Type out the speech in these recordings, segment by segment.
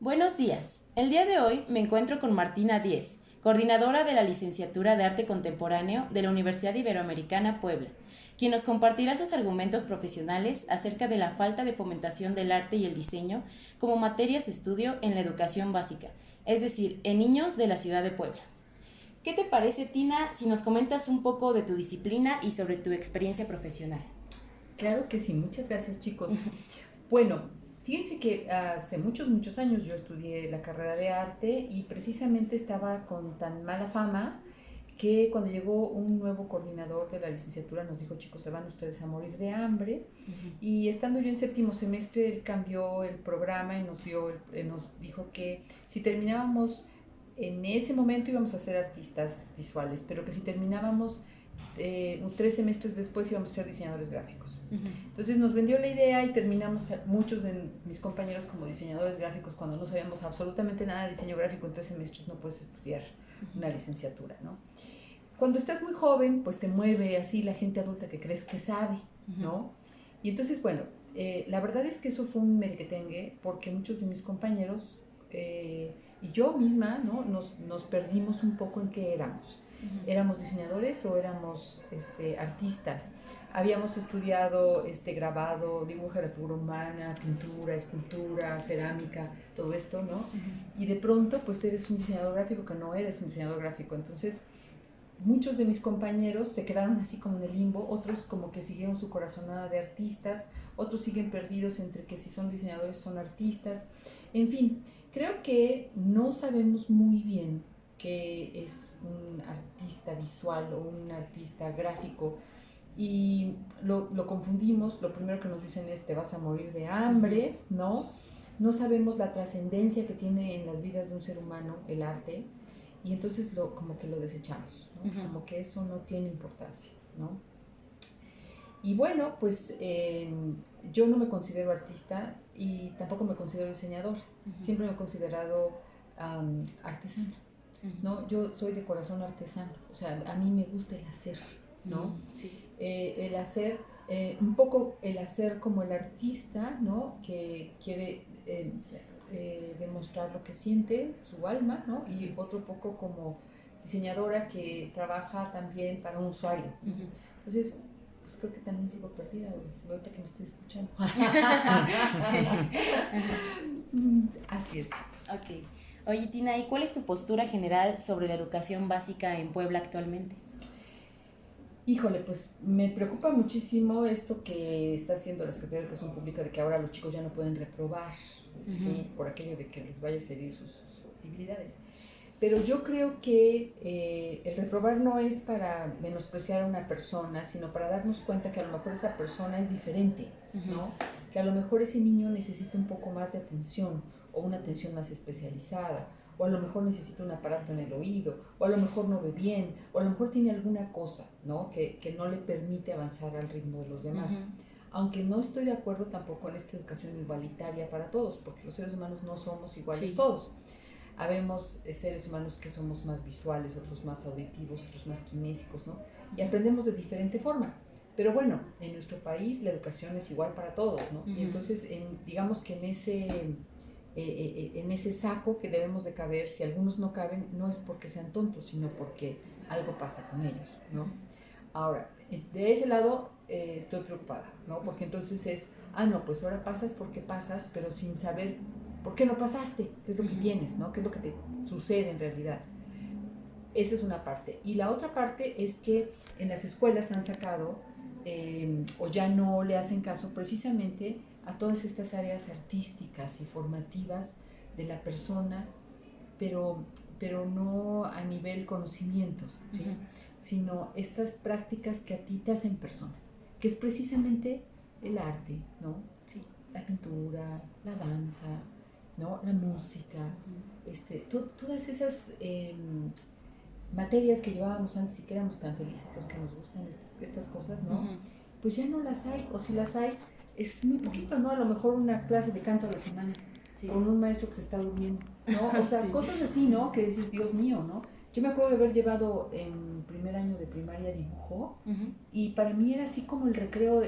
Buenos días. El día de hoy me encuentro con Martina Díez, coordinadora de la Licenciatura de Arte Contemporáneo de la Universidad Iberoamericana Puebla, quien nos compartirá sus argumentos profesionales acerca de la falta de fomentación del arte y el diseño como materias de estudio en la educación básica, es decir, en niños de la ciudad de Puebla. ¿Qué te parece, Tina, si nos comentas un poco de tu disciplina y sobre tu experiencia profesional? Claro que sí, muchas gracias, chicos. Bueno, fíjense que hace muchos años yo estudié la carrera de arte y precisamente estaba con tan mala fama que cuando llegó un nuevo coordinador de la licenciatura nos dijo: chicos, se van ustedes a morir de hambre. Y estando yo en séptimo semestre, él cambió el programa y nos dijo que si terminábamos en ese momento íbamos a ser artistas visuales, pero que si terminábamos 3 semestres después íbamos a ser diseñadores gráficos. Entonces nos vendió la idea y terminamos muchos de mis compañeros como diseñadores gráficos cuando no sabíamos absolutamente nada de diseño gráfico. En 3 semestres no puedes estudiar una licenciatura, ¿no? Cuando estás muy joven, pues te mueve así la gente adulta que crees que sabe, ¿no? Y entonces, bueno, la verdad es que eso fue un merequetengue porque muchos de mis compañeros y yo misma, ¿no? nos perdimos un poco en qué éramos. ¿Éramos diseñadores o éramos artistas? Habíamos estudiado grabado, dibujo de la figura humana, pintura, escultura, cerámica, todo esto, ¿no? Y de pronto, pues eres un diseñador gráfico que no eres un diseñador gráfico. Entonces, muchos de mis compañeros se quedaron así como en el limbo, otros como que siguieron su corazonada de artistas, otros siguen perdidos entre que si son diseñadores son artistas. En fin, creo que no sabemos muy bien qué es un artista visual o un artista gráfico y lo confundimos. Lo primero que nos dicen es: te vas a morir de hambre, ¿no? No sabemos la trascendencia que tiene en las vidas de un ser humano el arte y entonces como que lo desechamos, ¿no? Como que eso no tiene importancia, ¿no? Y bueno, pues yo no me considero artista y tampoco me considero diseñador. Siempre me he considerado artesana, ¿no? Yo soy de corazón artesano, o sea, a mí me gusta el hacer, ¿no? Sí. El hacer, un poco el hacer como el artista, ¿no? Que quiere demostrar lo que siente, su alma, ¿no? Y otro poco como diseñadora que trabaja también para un usuario. Entonces, pues creo que también sigo perdida ahorita que me estoy escuchando. Así es, chicos. Ok. Oye, Tina, ¿y cuál es tu postura general sobre la educación básica en Puebla actualmente? Híjole, pues me preocupa muchísimo esto que está haciendo la Secretaría de Educación Pública, de que ahora los chicos ya no pueden reprobar, ¿sí? Por aquello de que les vaya a herir sus susceptibilidades. Pero yo creo que el reprobar no es para menospreciar a una persona, sino para darnos cuenta que a lo mejor esa persona es diferente, ¿no? Que a lo mejor ese niño necesita un poco más de atención o una atención más especializada, o a lo mejor necesita un aparato en el oído, o a lo mejor no ve bien, o a lo mejor tiene alguna cosa, ¿no? Que no le permite avanzar al ritmo de los demás. Aunque no estoy de acuerdo tampoco en esta educación igualitaria para todos, porque los seres humanos no somos iguales todos. Habemos seres humanos que somos más visuales, otros más auditivos, otros más kinésicos, ¿no? Y aprendemos de diferente forma. Pero bueno, en nuestro país la educación es igual para todos, ¿no? Y entonces, digamos que en ese saco que debemos de caber, si algunos no caben, no es porque sean tontos, sino porque algo pasa con ellos, ¿no? Ahora, de ese lado estoy preocupada, ¿no? Porque entonces no, pues ahora pasas porque pasas, pero sin saber por qué no pasaste, qué es lo que tienes, ¿no? Qué es lo que te sucede en realidad. Esa es una parte. Y la otra parte es que en las escuelas han sacado o ya no le hacen caso precisamente a todas estas áreas artísticas y formativas de la persona, pero no a nivel conocimientos, ¿sí? Sino estas prácticas que a ti te hacen persona, que es precisamente el arte, ¿no? Sí. La pintura, la danza, ¿no? La música, todas esas materias que llevábamos antes y que éramos tan felices los que nos gustan estas cosas, ¿no? Pues ya no las hay, o si las hay, es muy poquito, ¿no? A lo mejor una clase de canto a la semana, con un maestro que se está durmiendo, ¿no? O sea, cosas así, ¿no? Que dices, Dios mío, ¿no? Yo me acuerdo de haber llevado en primer año de primaria dibujo y para mí era así como el recreo,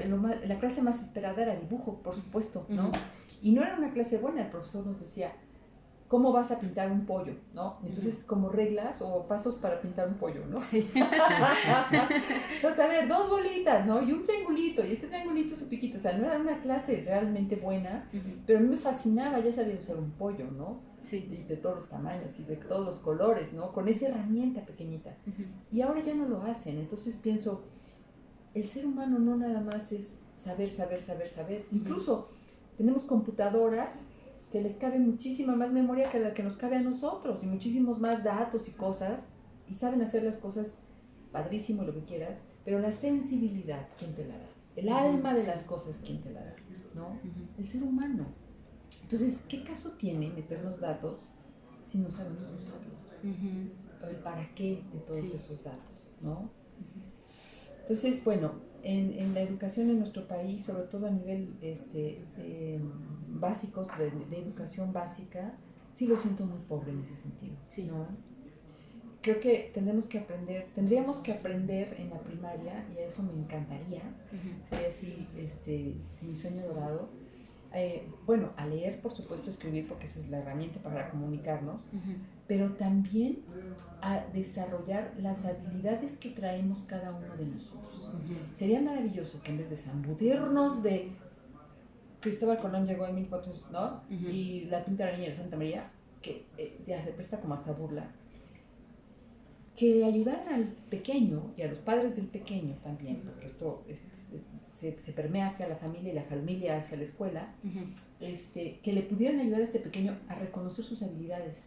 la clase más esperada era dibujo, por supuesto, ¿no? Y no era una clase buena, el profesor nos decía, ¿cómo vas a pintar un pollo? ¿No? Entonces, como reglas o pasos para pintar un pollo, ¿no? Sí. Pues a ver, 2 bolitas, ¿no? Y un triangulito, y este triangulito su piquito. O sea, no era una clase realmente buena, pero a mí me fascinaba, ya sabía usar un pollo, ¿no? Sí. Y de todos los tamaños y de todos los colores, ¿no? Con esa herramienta pequeñita. Y ahora ya no lo hacen. Entonces pienso, el ser humano no nada más es saber. Incluso tenemos computadoras que les cabe muchísima más memoria que la que nos cabe a nosotros, y muchísimos más datos y cosas, y saben hacer las cosas padrísimo, lo que quieras, pero la sensibilidad, ¿quién te la da? El alma de las cosas, ¿quién te la da? ¿No? El ser humano. Entonces, ¿qué caso tiene meternos datos si no sabemos usarlos? O el para qué de todos esos datos, ¿no? Entonces, bueno, en la educación en nuestro país, sobre todo a nivel básicos, de educación básica, sí lo siento muy pobre en ese sentido, ¿no? Creo que tendríamos que aprender en la primaria, y a eso me encantaría, sería así mi sueño dorado. Bueno, a leer, por supuesto, escribir, porque esa es la herramienta para comunicarnos, pero también a desarrollar las habilidades que traemos cada uno de nosotros. Sería maravilloso que en vez de zambudirnos de Cristóbal Colón llegó en 1400, ¿no? Y la pinta de la niña de Santa María, que ya se presta como hasta burla, que ayudaran al pequeño y a los padres del pequeño también, porque esto se permea hacia la familia y la familia hacia la escuela, que le pudieran ayudar a este pequeño a reconocer sus habilidades,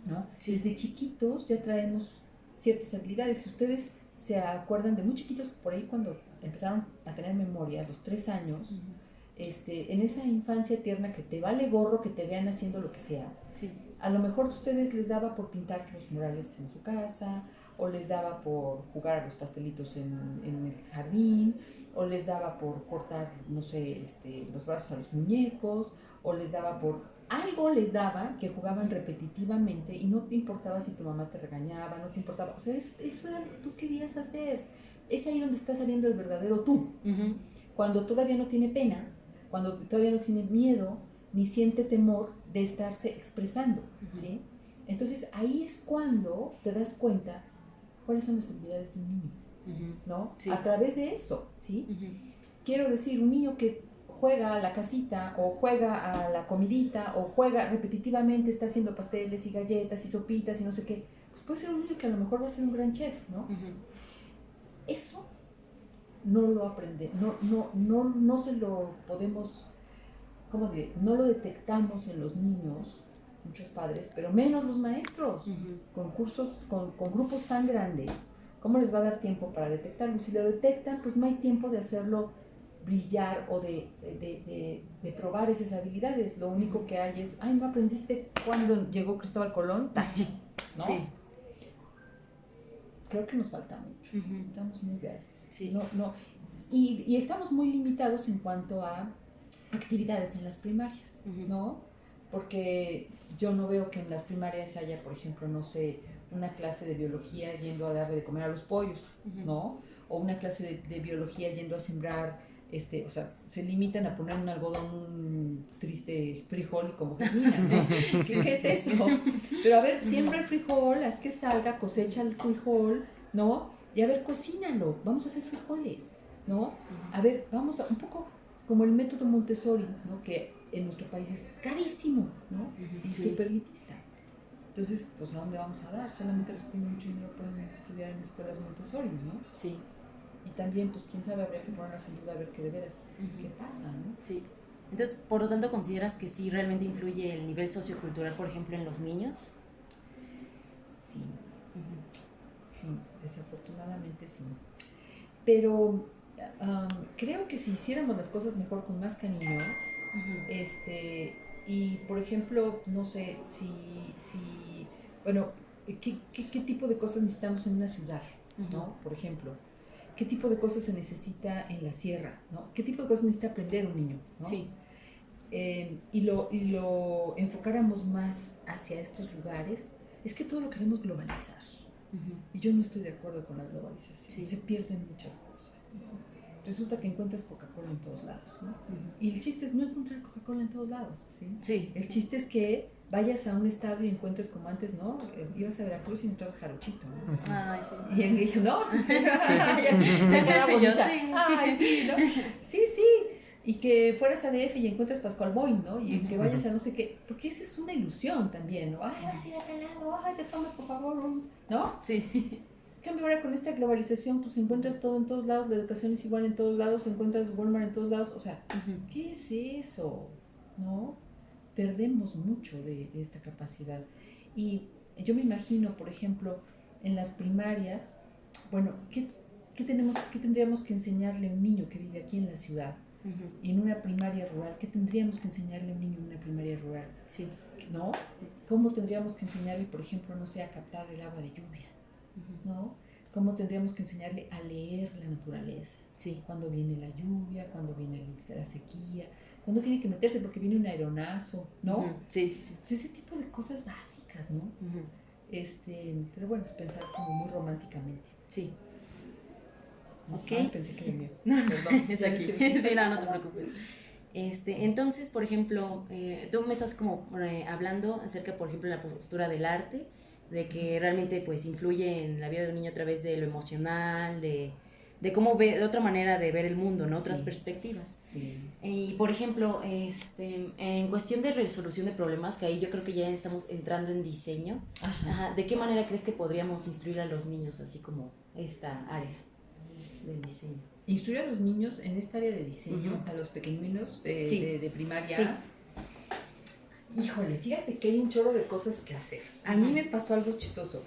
¿no? Desde chiquitos ya traemos ciertas habilidades. Si ustedes se acuerdan de muy chiquitos, por ahí cuando empezaron a tener memoria, a los 3 años, en esa infancia tierna que te vale gorro que te vean haciendo lo que sea, a lo mejor a ustedes les daba por pintar los murales en su casa, o les daba por jugar a los pastelitos en el jardín, o les daba por cortar, no sé, los brazos a los muñecos, o les daba por... Algo les daba que jugaban repetitivamente y no te importaba si tu mamá te regañaba, no te importaba. O sea, eso era lo que tú querías hacer. Es ahí donde está saliendo el verdadero tú. Cuando todavía no tiene pena, cuando todavía no tiene miedo, ni siente temor de estarse expresando, ¿sí? Entonces ahí es cuando te das cuenta cuáles son las habilidades de un niño, ¿no? A través de eso, ¿sí? Quiero decir, un niño que juega a la casita, o juega a la comidita, o juega repetitivamente, está haciendo pasteles y galletas y sopitas y no sé qué, pues puede ser un niño que a lo mejor va a ser un gran chef, ¿no? Eso no lo aprende, no se lo podemos... ¿Cómo diré? No lo detectamos en los niños, muchos padres, pero menos los maestros, con cursos, con grupos tan grandes. ¿Cómo les va a dar tiempo para detectarlo? Si lo detectan, pues no hay tiempo de hacerlo brillar o de probar esas habilidades. Lo único que hay es, ay, ¿no aprendiste cuando llegó Cristóbal Colón? ¿No? Sí. Creo que nos falta mucho. Estamos muy verdes. Sí. Y estamos muy limitados en cuanto a actividades en las primarias, ¿no? Porque yo no veo que en las primarias haya, por ejemplo, no sé, una clase de biología yendo a darle de comer a los pollos, ¿no? O una clase de biología yendo a sembrar, o sea, se limitan a poner un algodón, un triste frijol y como germina, ¿no? ¿Qué es eso? Pero a ver, siembra el frijol, haz que salga, cosecha el frijol, ¿no? Y a ver, cocínalo, vamos a hacer frijoles, ¿no? A ver, vamos a un poco... como el método Montessori, ¿no? Que en nuestro país es carísimo, ¿no? Y súper elitista. Entonces, pues ¿a dónde vamos a dar? Solamente los que tienen mucho dinero pueden estudiar en escuelas Montessori, ¿no? Sí. Y también, pues quién sabe, habría que ponerlas en duda a ver qué de veras, qué pasa, ¿no? Sí. Entonces, por lo tanto, ¿consideras que sí realmente influye el nivel sociocultural, por ejemplo, en los niños? Sí. Sí, desafortunadamente sí. Pero... creo que si hiciéramos las cosas mejor con más cariño, y por ejemplo, no sé, bueno, ¿qué tipo de cosas necesitamos en una ciudad, ¿no? Por ejemplo, ¿qué tipo de cosas se necesita en la sierra, ¿no? ¿Qué tipo de cosas necesita aprender un niño, ¿no? Sí. Y lo enfocáramos más hacia estos lugares, es que todo lo queremos globalizar. Y yo no estoy de acuerdo con la globalización. Sí. Se pierden muchas cosas, ¿no? Resulta que encuentras Coca-Cola en todos lados, ¿no? Y el chiste es no encontrar Coca-Cola en todos lados, ¿sí? Sí. El chiste es que vayas a un estadio y encuentres como antes, ¿no? Ibas a Veracruz y encontrabas Jarochito, ¿no? Ay, sí. Y en ¿no? Yo sí. Ay, sí, ¿no? Sí, sí. Y que fueras a DF y encuentres Pascual Boy, ¿no? Y que vayas a no sé qué, porque esa es una ilusión también, ¿no? Ay, vas a ir a tal lado, ay, te tomas por favor, ¿no? Sí. En cambio ahora con esta globalización, pues encuentras todo en todos lados, la educación es igual en todos lados, encuentras Walmart en todos lados, o sea, ¿qué es eso? ¿No? Perdemos mucho de esta capacidad. Y yo me imagino, por ejemplo, en las primarias, bueno, ¿qué tendríamos que enseñarle a un niño que vive aquí en la ciudad? Y en una primaria rural, ¿qué tendríamos que enseñarle a un niño en una primaria rural? Sí. ¿No? ¿Cómo tendríamos que enseñarle, por ejemplo, no sé, a captar el agua de lluvia? ¿No? ¿Cómo tendríamos que enseñarle a leer la naturaleza? Sí. Cuando viene la lluvia, cuando viene la sequía, cuando tiene que meterse porque viene un aeronazo, ¿no? Sí, sí, sí. O sea, ese tipo de cosas básicas, ¿no? Pero bueno, es pensar como muy románticamente. Sí. Ok. Ay, pensé que era mío. No, Perdón. es aquí. Sí, no te preocupes. Entonces, por ejemplo, tú me estás como hablando acerca, por ejemplo, de la postura del arte, de que realmente pues influye en la vida de un niño a través de lo emocional, de cómo ve, de otra manera de ver el mundo, ¿no? Otras perspectivas. Sí. Y por ejemplo, en cuestión de resolución de problemas, que ahí yo creo que ya estamos entrando en diseño, ¿de qué manera crees que podríamos instruir a los niños así como esta área del diseño? Instruir a los niños en esta área de diseño, a los pequeños de primaria. Sí. Híjole, fíjate que hay un chorro de cosas que hacer. A mí me pasó algo chistoso.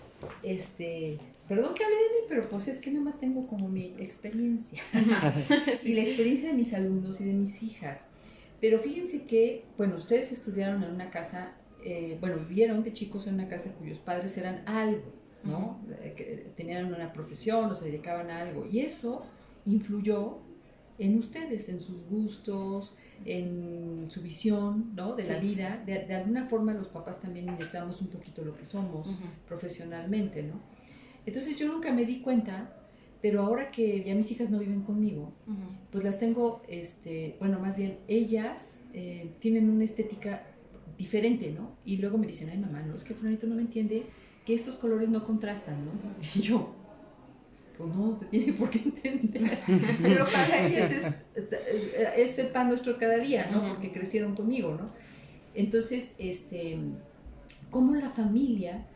Perdón que hable de mí, pero pues es que nada más tengo como mi experiencia. Y la experiencia de mis alumnos y de mis hijas. Pero fíjense que, bueno, ustedes estudiaron en una casa, vivieron de chicos en una casa cuyos padres eran algo, ¿no? Que tenían una profesión o se dedicaban a algo. Y eso influyó en ustedes, en sus gustos, en su visión, ¿no? De la vida. De alguna forma los papás también inyectamos un poquito lo que somos profesionalmente, ¿no? Entonces yo nunca me di cuenta, pero ahora que ya mis hijas no viven conmigo, pues las tengo, más bien ellas tienen una estética diferente, ¿no? Y luego me dicen, ay mamá, no, es que fulanito no me entiende que estos colores no contrastan, ¿no? Y yo, pues no te tiene por qué entender, pero para ellas es el pan nuestro cada día, ¿no? Porque crecieron conmigo, ¿no? Entonces, cómo la familia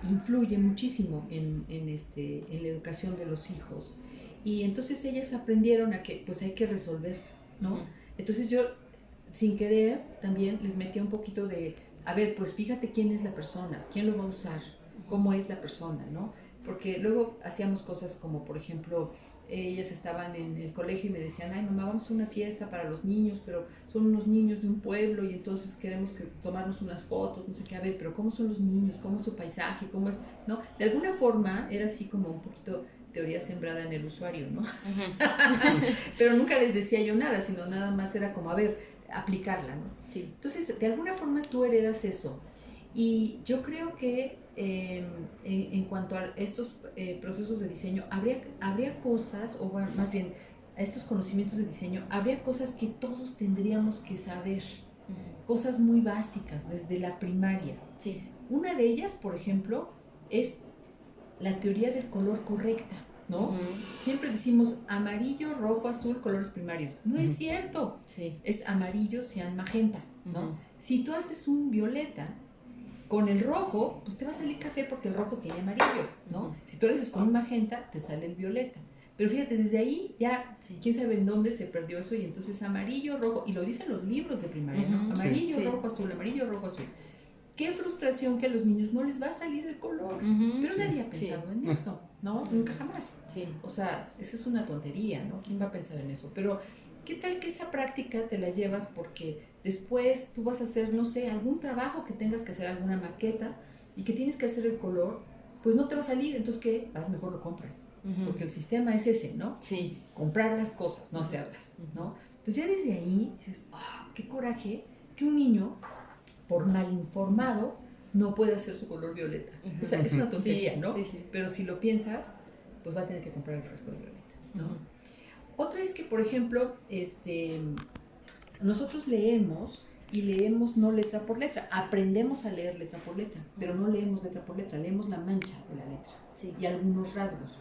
influye muchísimo en la educación de los hijos, y entonces ellas aprendieron a que pues hay que resolver, ¿no? Entonces yo, sin querer, también les metía un poquito de, a ver, pues fíjate quién es la persona, quién lo va a usar, cómo es la persona, ¿no? Porque luego hacíamos cosas como, por ejemplo, ellas estaban en el colegio y me decían, ay mamá, vamos a una fiesta para los niños, pero son unos niños de un pueblo y entonces queremos tomarnos unas fotos, no sé qué, a ver, pero ¿cómo son los niños? ¿Cómo es su paisaje? ¿Cómo es? ¿No? De alguna forma era así como un poquito teoría sembrada en el usuario, ¿no? Pero nunca les decía yo nada, sino nada más era como, a ver, aplicarla, ¿no? Sí. Entonces, de alguna forma tú heredas eso. Y yo creo que en cuanto a estos procesos de diseño, habría cosas, o bueno, más bien a estos conocimientos de diseño, habría cosas que todos tendríamos que saber, cosas muy básicas desde la primaria. Sí. Una de ellas, por ejemplo, es la teoría del color correcta, ¿no? Siempre decimos amarillo, rojo, azul, colores primarios. No es cierto. Sí. Es amarillo, cian, magenta, ¿no? Si tú haces un violeta con el rojo, pues te va a salir café porque el rojo tiene amarillo, ¿no? Si tú lo haces con un magenta, te sale el violeta. Pero fíjate, desde ahí ya, quién sabe en dónde se perdió eso, y entonces amarillo, rojo, y lo dicen los libros de primaria, ¿no? Amarillo, rojo, azul, amarillo, rojo, azul. Qué frustración que a los niños no les va a salir el color, pero nadie ha pensado en eso, ¿no? Nunca jamás. Sí. O sea, esa es una tontería, ¿no? ¿Quién va a pensar en eso? Pero ¿qué tal que esa práctica te la llevas porque después tú vas a hacer, no sé, algún trabajo que tengas que hacer, alguna maqueta, y que tienes que hacer el color, pues no te va a salir, entonces ¿qué? Mejor lo compras, porque el sistema es ese, ¿no? Sí. Comprar las cosas, no hacerlas, ¿no? Entonces ya desde ahí dices, qué coraje que un niño, por mal informado, no puede hacer su color violeta. O sea, es una tontería, ¿no? Sí. Pero si lo piensas, pues va a tener que comprar el frasco de violeta, ¿no? Otra es que, por ejemplo, nosotros leemos y leemos no letra por letra. Aprendemos a leer letra por letra, pero no leemos letra por letra, leemos la mancha de la letra y algunos rasgos.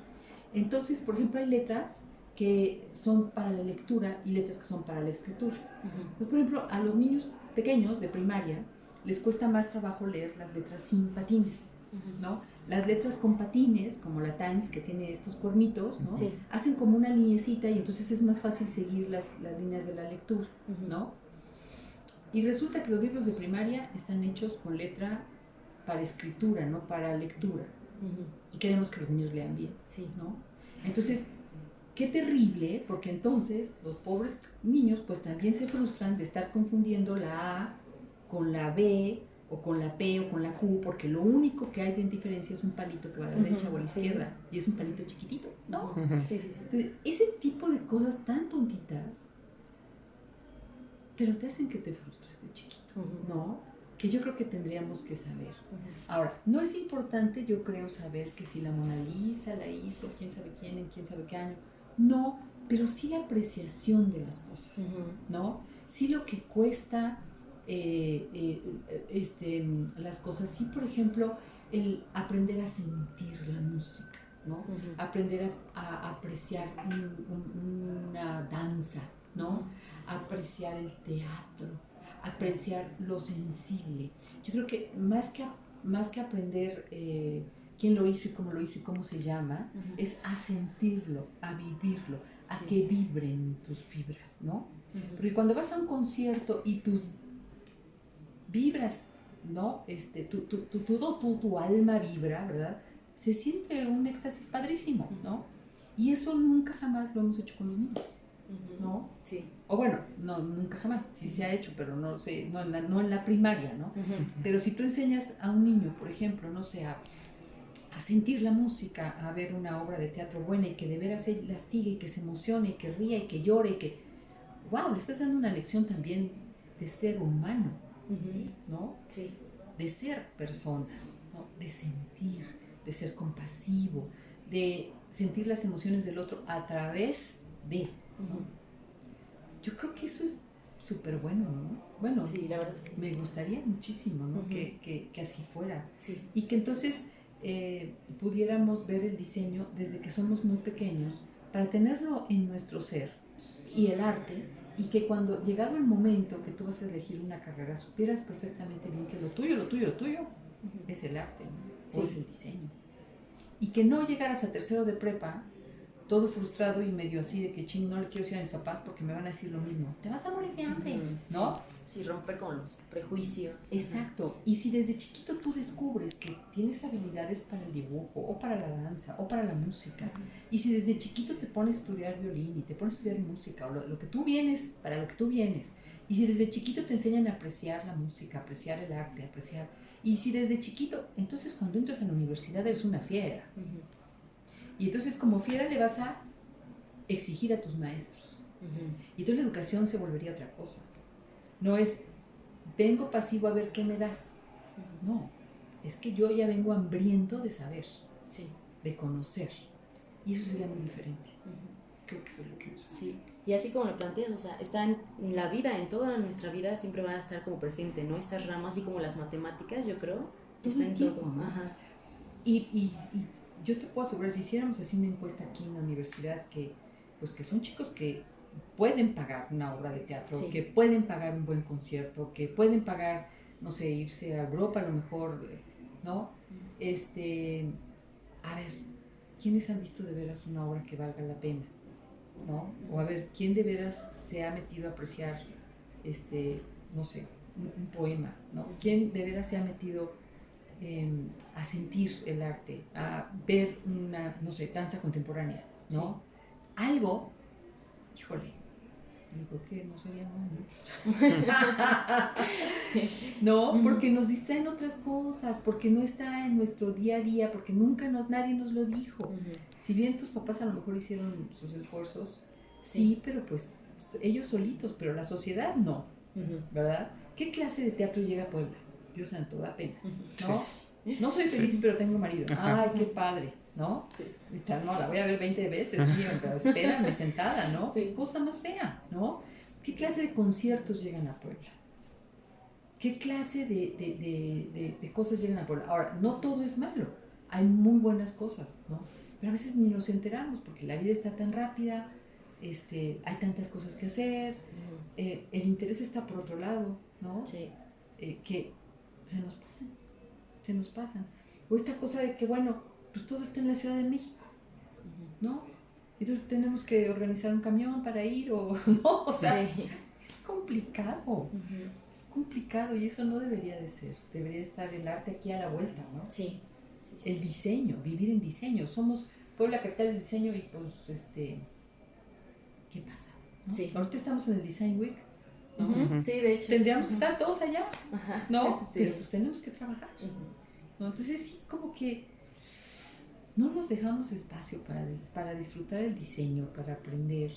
Entonces, por ejemplo, hay letras que son para la lectura y letras que son para la escritura. Entonces, por ejemplo, a los niños pequeños de primaria les cuesta más trabajo leer las letras sin patines, ¿no? Las letras con patines, como la Times, que tiene estos cuernitos, ¿no? Hacen como una linecita y entonces es más fácil seguir las líneas de la lectura, ¿no? Y resulta que los libros de primaria están hechos con letra para escritura, no para lectura. Y queremos que los niños lean bien, ¿no? Entonces, qué terrible, porque entonces los pobres niños pues también se frustran de estar confundiendo la A con la B, o con la P, o con la Q, porque lo único que hay de diferencia es un palito que va a la derecha o a la izquierda, y es un palito chiquitito, ¿no? Entonces, ese tipo de cosas tan tontitas, pero te hacen que te frustres de chiquito, ¿no? Que yo creo que tendríamos que saber. Ahora, no es importante, yo creo, saber que si la Mona Lisa la hizo, quién sabe quién, en quién sabe qué año. No, pero sí la apreciación de las cosas, ¿no? Sí lo que cuesta las cosas. Sí, por ejemplo, el aprender a sentir la música, ¿no? Aprender a apreciar una danza, ¿no? Apreciar el teatro, apreciar lo sensible. Yo creo que más que aprender quién lo hizo y cómo se llama, es a sentirlo, a vivirlo, a que vibren tus fibras, ¿no? Porque cuando vas a un concierto y tus vibras, ¿no? Tu alma vibra, ¿verdad? Se siente un éxtasis padrísimo, ¿no? Y eso nunca jamás lo hemos hecho con los niños, ¿no? Sí. O bueno, no, nunca jamás, sí se ha hecho, pero no sé, no en la primaria, ¿no? Pero si tú enseñas a un niño, por ejemplo, no sé, a sentir la música, a ver una obra de teatro buena y que de veras él la sigue y que se emocione y que ría y que llore y que, wow, le estás dando una lección también de ser humano, ¿no? Sí. De ser persona, ¿no? De sentir, de ser compasivo, de sentir las emociones del otro a través de, ¿no? Yo creo que eso es súper bueno, ¿no? Bueno, sí, la verdad, sí. Me gustaría muchísimo, ¿no? Que así fuera. Sí. Y que entonces pudiéramos ver el diseño desde que somos muy pequeños para tenerlo en nuestro ser y el arte, y que cuando llegado el momento que tú vas a elegir una carrera supieras perfectamente bien que lo tuyo es el arte, ¿no? O es el diseño, y que no llegaras a tercero de prepa todo frustrado y medio así de que ching, no le quiero decir a mis papás porque me van a decir lo mismo, te vas a morir de hambre, ¿no? Sí, romper con los prejuicios. Exacto. Y si desde chiquito tú descubres que tienes habilidades para el dibujo, o para la danza, o para la música, y si desde chiquito te pones a estudiar violín y te pones a estudiar música, o lo que tú vienes, para lo que tú vienes, y si desde chiquito te enseñan a apreciar la música, apreciar el arte, apreciar, y si desde chiquito, entonces cuando entras a la universidad eres una fiera. Y entonces como fiera le vas a exigir a tus maestros. Y entonces la educación se volvería otra cosa. No es, vengo pasivo a ver qué me das. No, es que yo ya vengo hambriento de saber, de conocer. Y eso sería muy diferente. Creo que eso es lo que uso. Sí, y así como lo planteas, o sea, está en la vida, en toda nuestra vida siempre va a estar como presente, ¿no? Estas ramas, así como las matemáticas, yo creo, que está en todo. ¿No? Y yo te puedo asegurar, si hiciéramos así una encuesta aquí en la universidad, que son chicos que pueden pagar una obra de teatro, que pueden pagar un buen concierto, que pueden pagar, no sé, irse a Europa a lo mejor, ¿no? A ver, ¿quiénes han visto de veras una obra que valga la pena? ¿No? O a ver, ¿quién de veras se ha metido a apreciar, no sé, un poema, ¿no? ¿Quién de veras se ha metido a sentir el arte, a ver una, no sé, danza contemporánea, ¿no? Algo, híjole, digo que no seríamos muchos. No, porque nos distraen otras cosas, porque no está en nuestro día a día, porque nadie nos lo dijo. Si bien tus papás a lo mejor hicieron sus esfuerzos, sí, pero pues ellos solitos, pero la sociedad no, ¿verdad? ¿Qué clase de teatro llega a Puebla? Dios santo, da pena, ¿no? No soy feliz, pero tengo marido. Ay, qué padre, ¿no? Sí. No, la voy a ver 20 veces, sí, pero espérame sentada, ¿no? Sí. Cosa más fea, ¿no? ¿Qué clase de conciertos llegan a Puebla? ¿Qué clase de cosas llegan a Puebla? Ahora, no todo es malo, hay muy buenas cosas, ¿no? Pero a veces ni nos enteramos porque la vida está tan rápida, hay tantas cosas que hacer, el interés está por otro lado, ¿no? Sí. Que se nos pasan. O esta cosa de que, bueno, pues todo está en la Ciudad de México, ¿no? Entonces tenemos que organizar un camión para ir o no, o sea, sí. Es complicado. Es complicado y eso no debería de ser. Debería estar el arte aquí a la vuelta, ¿no? Sí. El diseño, vivir en diseño. Somos Puebla capital del diseño y pues, ¿qué pasa? ¿No? Sí. Ahorita estamos en el Design Week, ¿no? Sí, de hecho. Tendríamos que estar todos allá, ¿no? Sí. Pero pues tenemos que trabajar, ¿no? Entonces sí, como que no nos dejamos espacio para disfrutar el diseño, para aprender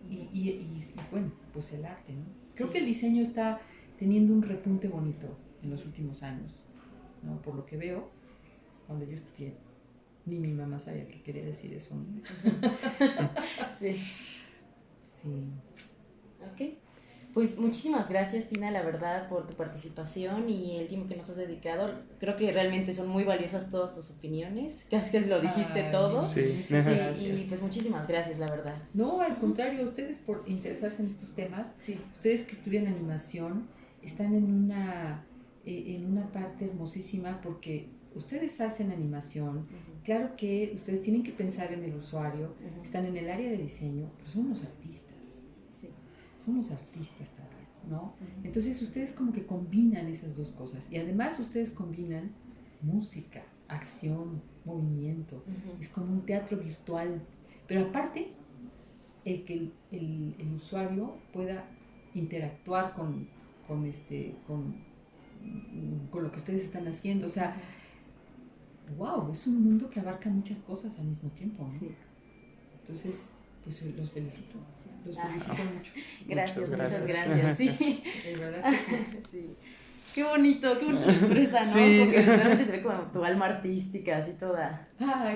y bueno, pues el arte, ¿no? Creo que el diseño está teniendo un repunte bonito en los últimos años, ¿no? Por lo que veo, cuando yo estudié, ni mi mamá sabía qué quería decir eso, ¿no? Sí. Sí. Ok. Pues muchísimas gracias, Tina, la verdad, por tu participación y el tiempo que nos has dedicado. Creo que realmente son muy valiosas todas tus opiniones. Casi que lo dijiste todo. Sí. Y pues muchísimas gracias, la verdad. No, al contrario, ustedes por interesarse en estos temas, ustedes que estudian animación, están en una parte hermosísima porque ustedes hacen animación. Claro que ustedes tienen que pensar en el usuario, están en el área de diseño, pero son unos artistas. Somos artistas también, ¿no? Entonces ustedes como que combinan esas dos cosas y además ustedes combinan música, acción, movimiento, es como un teatro virtual, pero aparte el que el usuario pueda interactuar con lo que ustedes están haciendo, o sea, wow, es un mundo que abarca muchas cosas al mismo tiempo, ¿no? Sí. Entonces, pues los felicito, los felicito mucho. Gracias, muchas gracias. Sí. De verdad que sí. Sí. Qué bonito te expresa, ¿no? Sí. Porque realmente se ve como tu alma artística, así toda.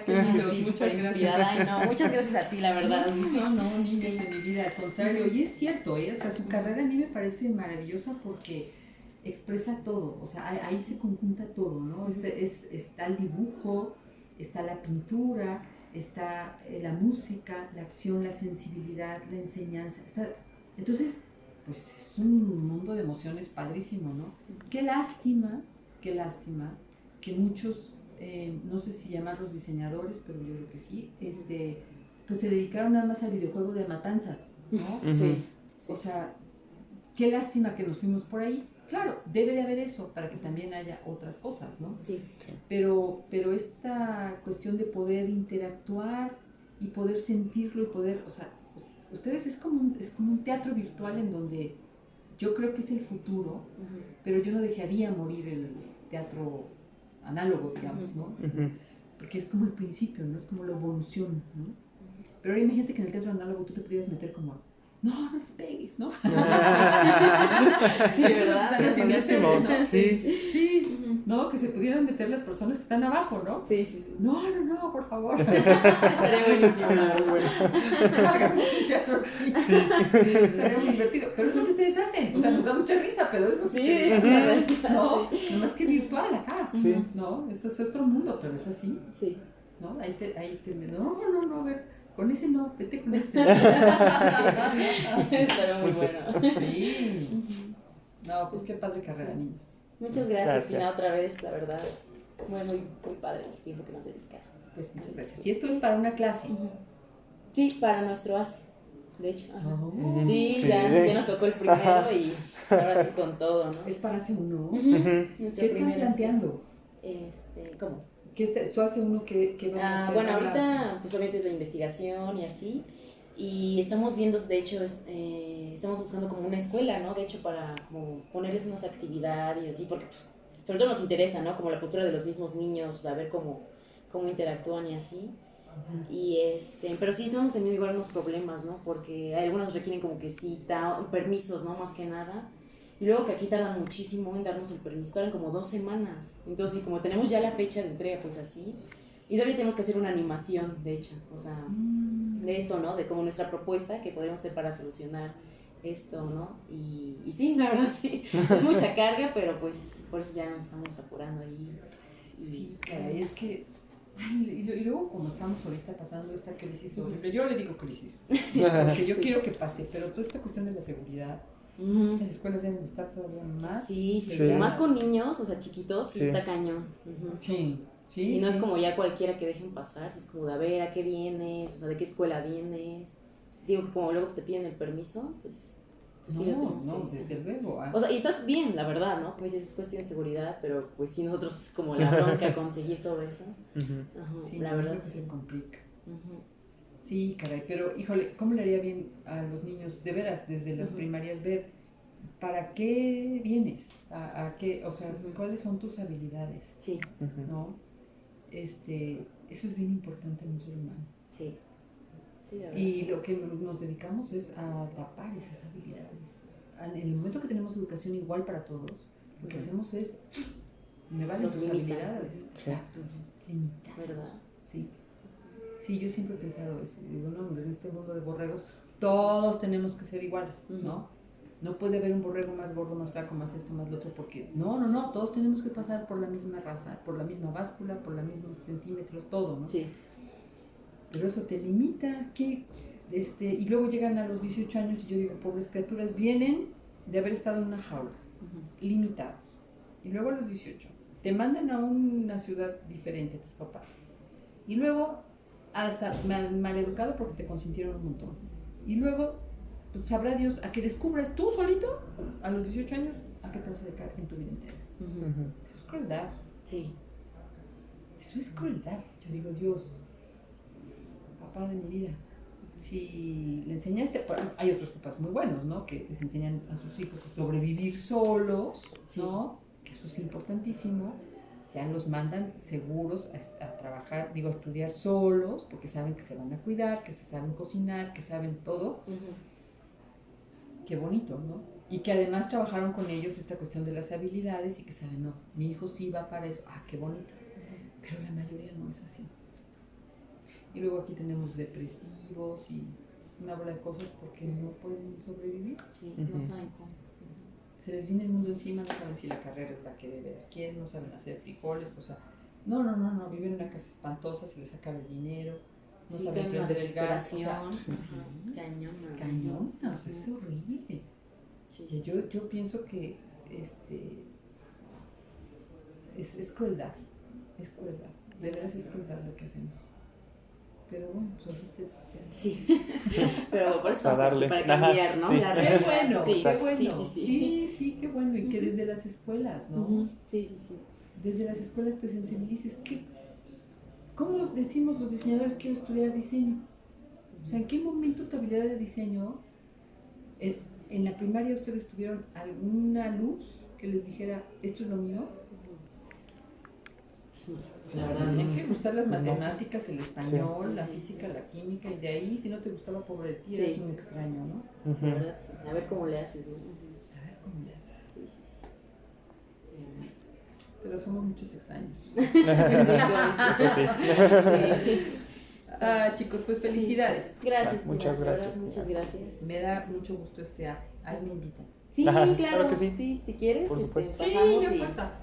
Qué lindo, Sí, muchas súper gracias. Inspirada. Ay, no, muchas gracias a ti, la verdad. No, niños de mi vida, al contrario. Y es cierto, o sea, su carrera a mí me parece maravillosa porque expresa todo, o sea, ahí se conjunta todo, ¿no? Está el dibujo, está la pintura, está la música, la acción, la sensibilidad, la enseñanza. Entonces, pues es un mundo de emociones padrísimo, ¿no? Qué lástima que muchos, no sé si llamarlos diseñadores, pero yo creo que sí, pues se dedicaron nada más al videojuego de matanzas, ¿no? Sí. O sea, qué lástima que nos fuimos por ahí. Claro, debe de haber eso para que también haya otras cosas, ¿no? Sí. Pero esta cuestión de poder interactuar y poder sentirlo y poder, o sea, ustedes es como un teatro virtual en donde yo creo que es el futuro, pero yo no dejaría morir el teatro análogo, digamos, ¿no? Porque es como el principio, ¿no? Es como la evolución, ¿no? Pero ahora imagínate que en el teatro análogo tú te pudieras meter como... No le pegues, ¿no? Sí, ¿verdad? Están haciendo Buenísimo, ¿no? sí. Sí, ¿no? Que se pudieran meter las personas que están abajo, ¿no? Sí. No, por favor. Estaría buenísimo. Hagamos un teatro así. Sí, estaría muy divertido. Pero es lo que ustedes hacen. O sea, nos da mucha risa, pero es lo que ustedes hacen. No, nomás que virtual acá. Sí. No, eso es otro mundo, pero es así. Sí. ¿No? Ahí no, a ver. Con ese no, vete con este. Estaría muy bueno. Sí. No, pues qué padre carrera, niños. Muchas gracias, Tina, otra vez, la verdad. Muy padre el tiempo que nos dedicaste. Pues muchas gracias. Y esto es para una clase. Sí, para nuestro ACE, de hecho. Sí, ya nos tocó el primero y ahora sí con todo, ¿no? Es para C1. ¿Qué están planteando? ¿Cómo? ¿Su hace uno que van a hacer? Bueno, ahorita pues obviamente es la investigación y así, y estamos viendo, de hecho, estamos buscando como una escuela, ¿no? De hecho, para como ponerles unas actividades y así, porque pues sobre todo nos interesa, ¿no? Como la postura de los mismos niños, saber cómo interactúan y así. Y pero sí estamos teniendo igual unos problemas, ¿no? Porque algunos requieren como que cita, permisos, ¿no? Más que nada. Y luego que aquí tardan muchísimo en darnos el permiso, tardan como 2 semanas. Entonces, como tenemos ya la fecha de entrega, pues así. Y todavía tenemos que hacer una animación, de hecho, o sea, de esto, ¿no? De como nuestra propuesta que podríamos hacer para solucionar esto, ¿no? Y sí, la verdad sí, es mucha carga, pero pues por eso ya nos estamos apurando ahí. Sí, caray, es que... Ay, y luego como estamos ahorita pasando esta crisis horrible, yo le digo crisis, porque yo quiero que pase, pero toda esta cuestión de la seguridad, las escuelas deben estar todavía más Sí, seguras. más con niños, o sea, chiquitos, sí está cañón. Sí, no es como ya cualquiera que dejen pasar, es como de a ver a qué vienes, o sea, de qué escuela vienes. Digo que como luego te piden el permiso, pues sí lo tenemos que... desde luego. O sea, y estás bien, la verdad, ¿no? Como dices, es cuestión de seguridad, pero pues sí, nosotros como la bronca conseguir todo eso. Sí, la verdad que se complica. Sí, caray, pero híjole, ¿cómo le haría bien a los niños, de veras, desde las primarias, ver para qué vienes? ¿A qué? O sea, ¿cuáles son tus habilidades? Sí. ¿No? Eso es bien importante en un ser humano. Sí. Sí, la verdad, y lo que nos dedicamos es a tapar esas habilidades. En el momento que tenemos educación igual para todos, lo que hacemos es, me valen tus habilidades. Exacto. Limitados. ¿Verdad? Sí. Sí, yo siempre he pensado eso. Digo, no, hombre, en este mundo de borregos, todos tenemos que ser iguales, ¿no? No puede haber un borrego más gordo, más flaco, más esto, más lo otro, porque no, todos tenemos que pasar por la misma raza, por la misma báscula, por los mismos centímetros, todo, ¿no? Sí. Pero eso te limita, y luego llegan a los 18 años y yo digo, pobres criaturas, vienen de haber estado en una jaula, limitados. Y luego a los 18, te mandan a una ciudad diferente a tus papás. Y luego hasta mal educado porque te consintieron un montón. Y luego, pues sabrá Dios a que descubras tú solito, a los 18 años, a qué te vas a dedicar en tu vida entera. Eso es crueldad. Sí. Eso es crueldad. Yo digo, Dios, papá de mi vida, si le enseñaste, hay otros papás muy buenos, ¿no? Que les enseñan a sus hijos a sobrevivir solos, ¿no? Que eso es importantísimo. Ya los mandan seguros a trabajar, a estudiar solos, porque saben que se van a cuidar, que se saben cocinar, que saben todo. Qué bonito, ¿no? Y que además trabajaron con ellos esta cuestión de las habilidades y que saben, no, mi hijo sí va para eso. Qué bonito. Pero la mayoría no es así. Y luego aquí tenemos depresivos y una bola de cosas porque no pueden sobrevivir. Sí, no saben cómo. Se les viene el mundo encima, no saben si la carrera es la que de veras quieren, no saben hacer frijoles, o sea, no, viven en una casa espantosa, se les acaba el dinero, no saben prender el gas, o sea, cañona, o sea, es horrible. Yo pienso que es crueldad, de veras es crueldad lo que hacemos. Pero bueno, pues así está el sistema. Sí, pero por eso para cambiar, ¿no? Sí. Qué bueno, sí. Qué bueno. Sí, qué bueno. Y que desde las escuelas, ¿no? Sí. Desde las escuelas te sensibilices. ¿Cómo decimos los diseñadores quiero estudiar diseño? O sea, ¿en qué momento tu habilidad de diseño, en la primaria ustedes tuvieron alguna luz que les dijera, esto es lo mío? La verdad, tenían que gustar las matemáticas, el español, la física, la química, y de ahí, si no te gustaba, pobre de ti, eres un extraño, ¿no? La verdad, sí. A ver cómo le haces, ¿no? A ver cómo le haces. Sí. Pero somos muchos extraños. Chicos, pues felicidades. Gracias. Muchas gracias. Muchas gracias. Me da mucho gusto Ahí me invitan. Sí, claro que sí. Si quieres, por supuesto. Sí, yo puesta.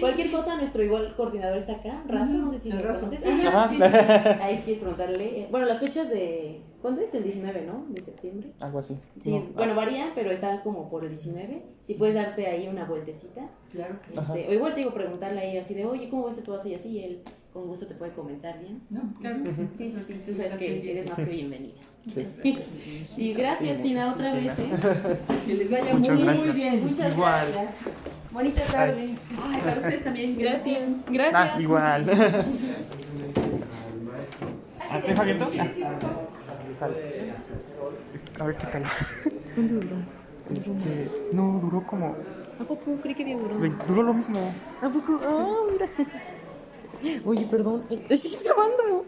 Cualquier cosa, nuestro coordinador está acá, Razo, no sé si lo conoces. Sí. Ahí quieres preguntarle. Bueno, las fechas de... ¿Cuándo es? El 19, ¿no? De septiembre. Algo así. Sí, no. Bueno, varían, pero está como por el 19. Si puedes darte ahí una vueltecita. Claro que sí. O igual te digo, preguntarle a ella así de, oye, ¿cómo ves tú así y así? Y él con gusto te puede comentar bien. No, claro que sí. Sí, tú sabes que eres más que bienvenida. Sí, gracias, Tina, otra vez, Que les vaya muy bien. Muchas igual. Gracias. Bonita tarde. Ay, para ustedes también. Gracias. Igual. ¿Te deja abierto? A ver, qué tal. ¿Cuánto duró? No, duró como... ¿A poco? Creí que había durado. Duró lo mismo. ¿A poco? Mira. Oye, perdón. ¿Sigues grabando?